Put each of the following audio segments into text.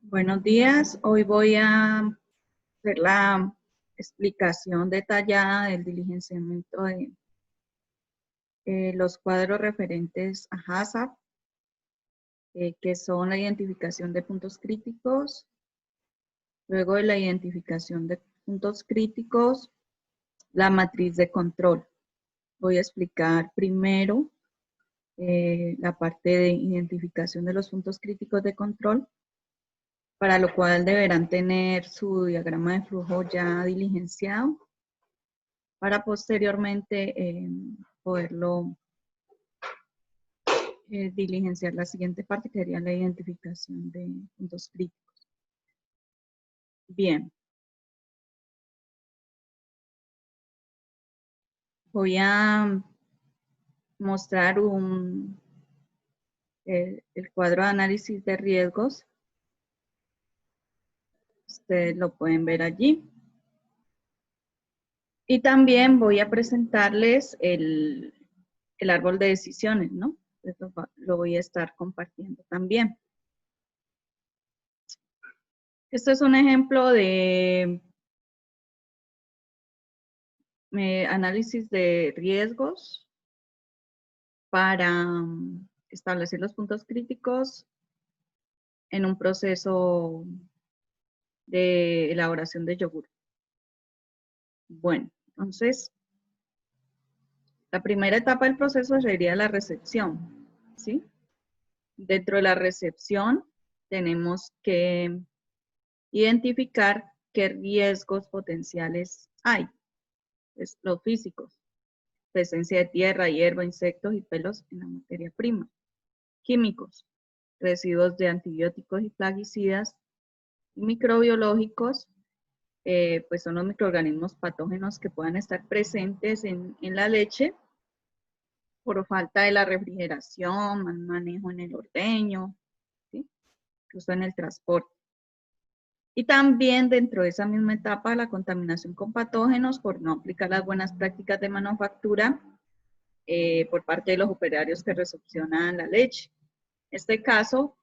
Buenos días, hoy voy a hacer la explicación detallada del diligenciamiento de los cuadros referentes a HACCP, que son la identificación de puntos críticos, luego de la identificación de puntos críticos, la matriz de control. Voy a explicar primero la parte de identificación de los puntos críticos de control, para lo cual deberán tener su diagrama de flujo ya diligenciado para posteriormente poderlo diligenciar la siguiente parte, que sería la identificación de puntos críticos. Bien. Voy a mostrar el cuadro de análisis de riesgos. Ustedes lo pueden ver allí. Y también voy a presentarles el árbol de decisiones, ¿no? Esto lo voy a estar compartiendo también. Este es un ejemplo de análisis de riesgos para establecer los puntos críticos en un proceso de elaboración de yogur. Bueno, entonces, la primera etapa del proceso sería la recepción, ¿sí? Dentro de la recepción tenemos que identificar qué riesgos potenciales hay, es los físicos, presencia de tierra, hierba, insectos y pelos en la materia prima. Químicos, residuos de antibióticos y plaguicidas, y microbiológicos, pues son los microorganismos patógenos que puedan estar presentes en la leche por falta de la refrigeración, mal manejo en el ordeño, ¿sí? Incluso en el transporte. Y también dentro de esa misma etapa, la contaminación con patógenos por no aplicar las buenas prácticas de manufactura por parte de los operarios que recepcionan la leche. En este caso,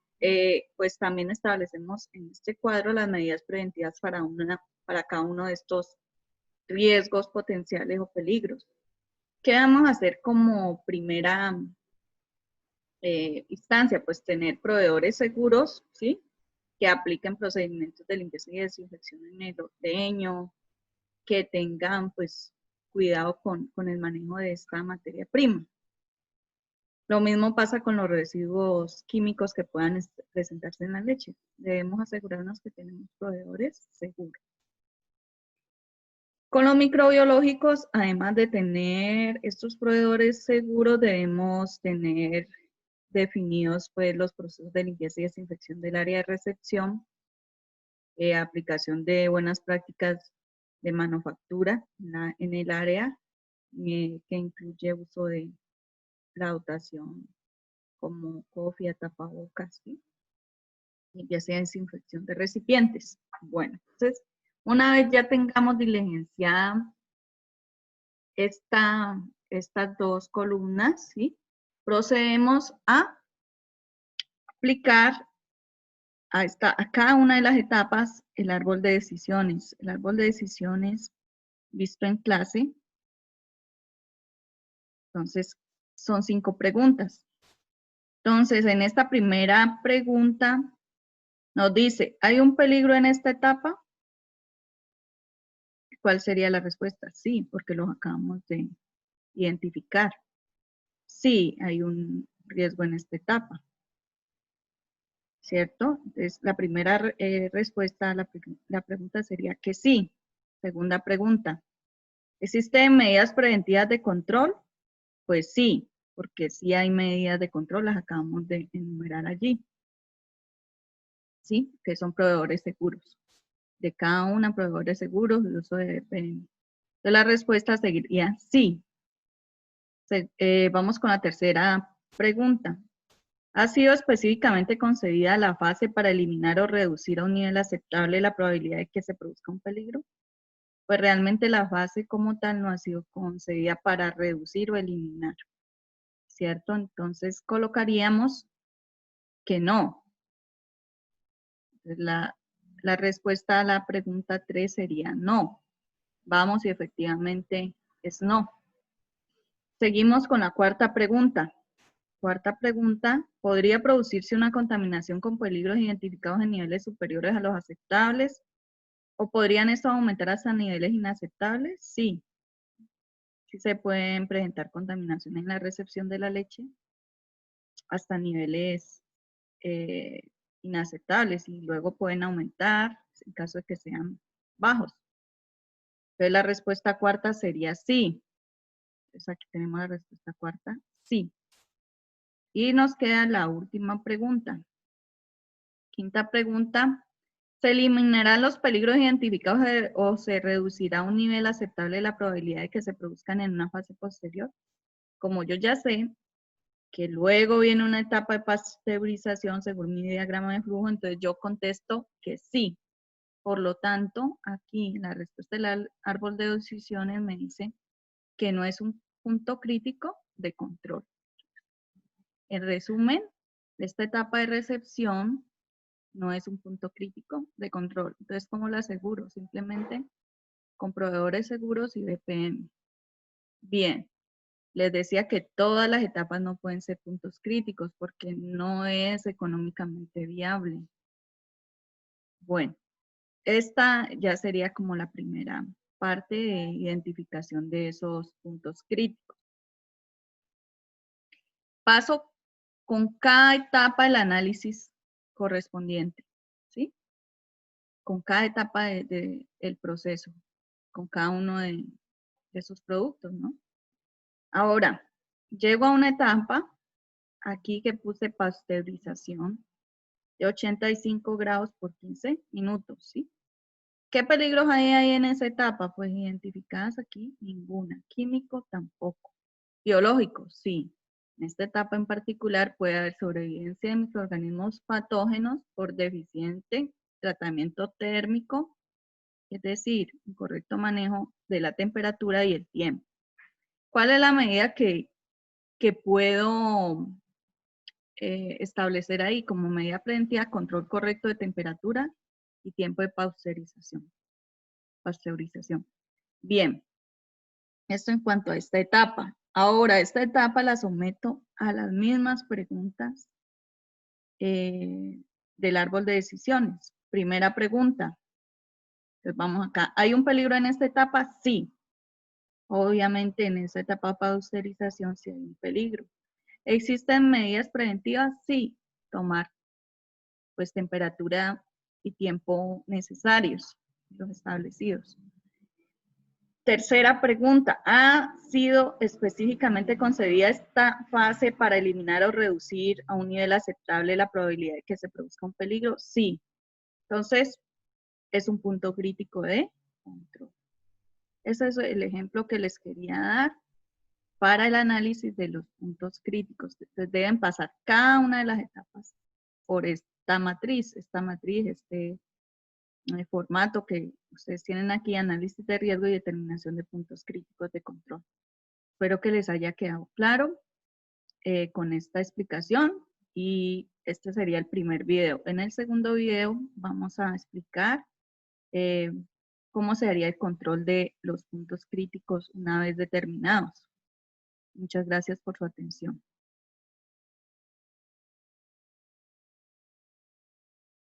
pues también establecemos en este cuadro las medidas preventivas para cada uno de estos riesgos potenciales o peligros. ¿Qué vamos a hacer como primera instancia? Pues tener proveedores seguros, ¿sí? Que apliquen procedimientos de limpieza y desinfección en el ordeño, que tengan pues cuidado con el manejo de esta materia prima. Lo mismo pasa con los residuos químicos que puedan presentarse en la leche. Debemos asegurarnos que tenemos proveedores seguros. Con los microbiológicos, además de tener estos proveedores seguros, debemos tener definidos pues, los procesos de limpieza y desinfección del área de recepción, aplicación de buenas prácticas de manufactura en el área, que incluye uso de la dotación como cofia, tapabocas, ¿sí? Limpieza y desinfección de recipientes. Bueno, entonces, una vez ya tengamos diligenciada estas dos columnas, ¿sí? Procedemos a aplicar a cada una de las etapas el árbol de decisiones. El árbol de decisiones visto en clase. Entonces, son 5 preguntas. Entonces, en esta primera pregunta nos dice, ¿hay un peligro en esta etapa? ¿Cuál sería la respuesta? Sí, porque los acabamos de identificar. Sí, hay un riesgo en esta etapa. ¿Cierto? Entonces, la primera respuesta a la pregunta sería que sí. Segunda pregunta, ¿existen medidas preventivas de control? Pues sí, porque sí hay medidas de control, las acabamos de enumerar allí. ¿Sí? Que son proveedores seguros. De cada una, proveedores seguros, el uso de VPN. Entonces, la respuesta sería sí. Vamos con la tercera pregunta. ¿Ha sido específicamente concebida la fase para eliminar o reducir a un nivel aceptable la probabilidad de que se produzca un peligro? Pues realmente la fase como tal no ha sido concebida para reducir o eliminar, ¿cierto? Entonces colocaríamos que no. Entonces, la respuesta a la pregunta 3 sería no. Vamos, y efectivamente es no. Seguimos con la cuarta pregunta. Cuarta pregunta, ¿podría producirse una contaminación con peligros identificados en niveles superiores a los aceptables? ¿O podrían estos aumentar hasta niveles inaceptables? Sí. Sí se pueden presentar contaminación en la recepción de la leche hasta niveles inaceptables y luego pueden aumentar en caso de que sean bajos. Entonces la respuesta cuarta sería sí. Entonces aquí tenemos la respuesta cuarta, sí. Y nos queda la última pregunta. Quinta pregunta, ¿se eliminarán los peligros identificados o se reducirá a un nivel aceptable la probabilidad de que se produzcan en una fase posterior? Como yo ya sé que luego viene una etapa de pasteurización según mi diagrama de flujo, entonces yo contesto que sí. Por lo tanto, aquí la respuesta del árbol de decisiones me dice que no es un punto crítico de control. En resumen, esta etapa de recepción no es un punto crítico de control. Entonces, ¿cómo lo aseguro? Simplemente con proveedores seguros y BPM. Bien, les decía que todas las etapas no pueden ser puntos críticos porque no es económicamente viable. Bueno, esta ya sería como la primera parte de identificación de esos puntos críticos. Paso con cada etapa del análisis correspondiente, ¿sí? Con cada etapa del proceso, con cada uno de sus productos, ¿no? Ahora, llego a una etapa, aquí que puse pasteurización, de 85 grados por 15 minutos, ¿sí? ¿Qué peligros hay ahí en esa etapa? Pues identificadas aquí, ninguna. Químico tampoco. Biológico, sí. En esta etapa en particular puede haber sobrevivencia de microorganismos patógenos por deficiente tratamiento térmico, es decir, un correcto manejo de la temperatura y el tiempo. ¿Cuál es la medida que puedo establecer ahí como medida preventiva? Control correcto de temperatura y tiempo de pasteurización. Bien, esto en cuanto a esta etapa. Ahora, esta etapa la someto a las mismas preguntas del árbol de decisiones. Primera pregunta. Entonces vamos acá. ¿Hay un peligro en esta etapa? Sí. Obviamente en esta etapa de pasteurización sí hay un peligro. ¿Existen medidas preventivas? Sí. Tomar pues temperatura y tiempo necesarios, los establecidos. Tercera pregunta, ¿ha sido específicamente concebida esta fase para eliminar o reducir a un nivel aceptable la probabilidad de que se produzca un peligro? Sí. Entonces, es un punto crítico de control. Ese es el ejemplo que les quería dar para el análisis de los puntos críticos. Entonces, deben pasar cada una de las etapas por esta matriz, este formato que ustedes tienen aquí, análisis de riesgo y determinación de puntos críticos de control. Espero que les haya quedado claro con esta explicación y este sería el primer video. En el segundo video vamos a explicar cómo se haría el control de los puntos críticos una vez determinados. Muchas gracias por su atención.